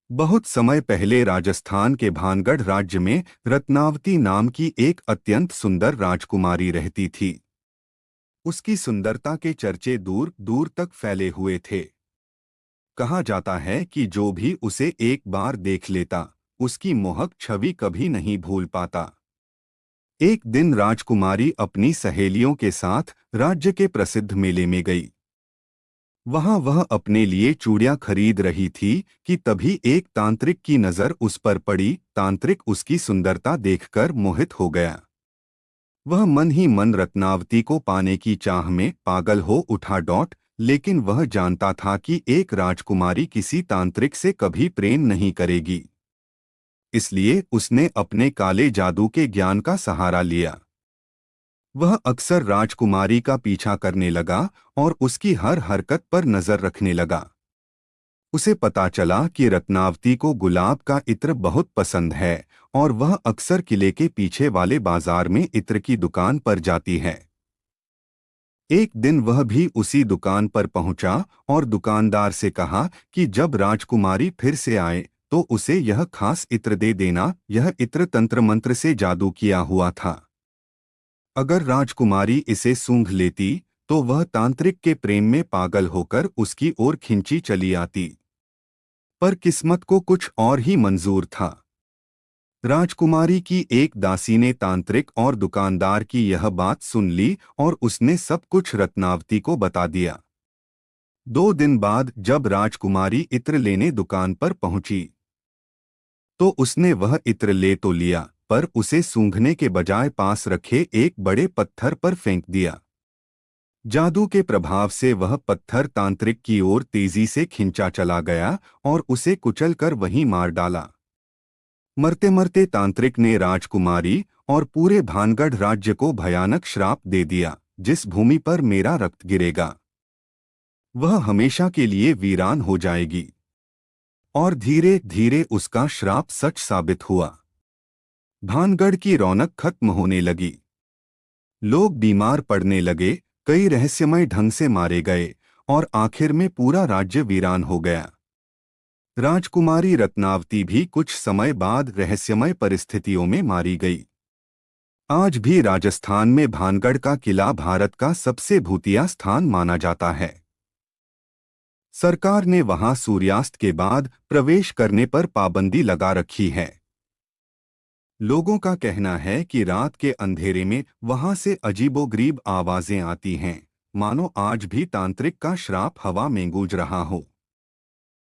बहुत समय पहले राजस्थान के भानगढ़ राज्य में रत्नावती नाम की एक अत्यंत सुंदर राजकुमारी रहती थी। उसकी सुंदरता के चर्चे दूर दूर तक फैले हुए थे। कहा जाता है कि जो भी उसे एक बार देख लेता, उसकी मोहक छवि कभी नहीं भूल पाता। एक दिन राजकुमारी अपनी सहेलियों के साथ राज्य के प्रसिद्ध मेले में गई। वहां वह अपने लिए चूड़ियां खरीद रही थी कि तभी एक तांत्रिक की नजर उस पर पड़ी। तांत्रिक उसकी सुंदरता देखकर मोहित हो गया। वह मन ही मन रत्नावती को पाने की चाह में पागल हो उठा डॉट। लेकिन वह जानता था कि एक राजकुमारी किसी तांत्रिक से कभी प्रेम नहीं करेगी। इसलिए उसने अपने काले जादू के ज्ञान का सहारा लिया। वह अक्सर राजकुमारी का पीछा करने लगा और उसकी हर हरकत पर नजर रखने लगा। उसे पता चला कि रत्नावती को गुलाब का इत्र बहुत पसंद है और वह अक्सर किले के पीछे वाले बाजार में इत्र की दुकान पर जाती है। एक दिन वह भी उसी दुकान पर पहुंचा और दुकानदार से कहा कि जब राजकुमारी फिर से आए तो उसे यह खास इत्र दे देना। यह इत्र तंत्र मंत्र से जादू किया हुआ था। अगर राजकुमारी इसे सूंघ लेती तो वह तांत्रिक के प्रेम में पागल होकर उसकी ओर खिंची चली आती। पर किस्मत को कुछ और ही मंजूर था। राजकुमारी की एक दासी ने तांत्रिक और दुकानदार की यह बात सुन ली और उसने सब कुछ रत्नावती को बता दिया। 2 दिन बाद जब राजकुमारी इत्र लेने दुकान पर पहुंची तो उसने वह इत्र ले तो लिया, पर उसे सूंघने के बजाय पास रखे एक बड़े पत्थर पर फेंक दिया। जादू के प्रभाव से वह पत्थर तांत्रिक की ओर तेजी से खिंचा चला गया और उसे कुचलकर वहीं मार डाला। मरते मरते तांत्रिक ने राजकुमारी और पूरे भानगढ़ राज्य को भयानक श्राप दे दिया, जिस भूमि पर मेरा रक्त गिरेगा वह हमेशा के लिए वीरान हो जाएगी। और धीरे धीरे उसका श्राप सच साबित हुआ। भानगढ़ की रौनक खत्म होने लगी। लोग बीमार पड़ने लगे, कई रहस्यमय ढंग से मारे गए और आखिर में पूरा राज्य वीरान हो गया। राजकुमारी रत्नावती भी कुछ समय बाद रहस्यमय परिस्थितियों में मारी गई। आज भी राजस्थान में भानगढ़ का किला भारत का सबसे भूतिया स्थान माना जाता है। सरकार ने वहां सूर्यास्त के बाद प्रवेश करने पर पाबंदी लगा रखी है। लोगों का कहना है कि रात के अंधेरे में वहां से अजीबोगरीब आवाजें आती हैं, मानो आज भी तांत्रिक का श्राप हवा में गूंज रहा हो।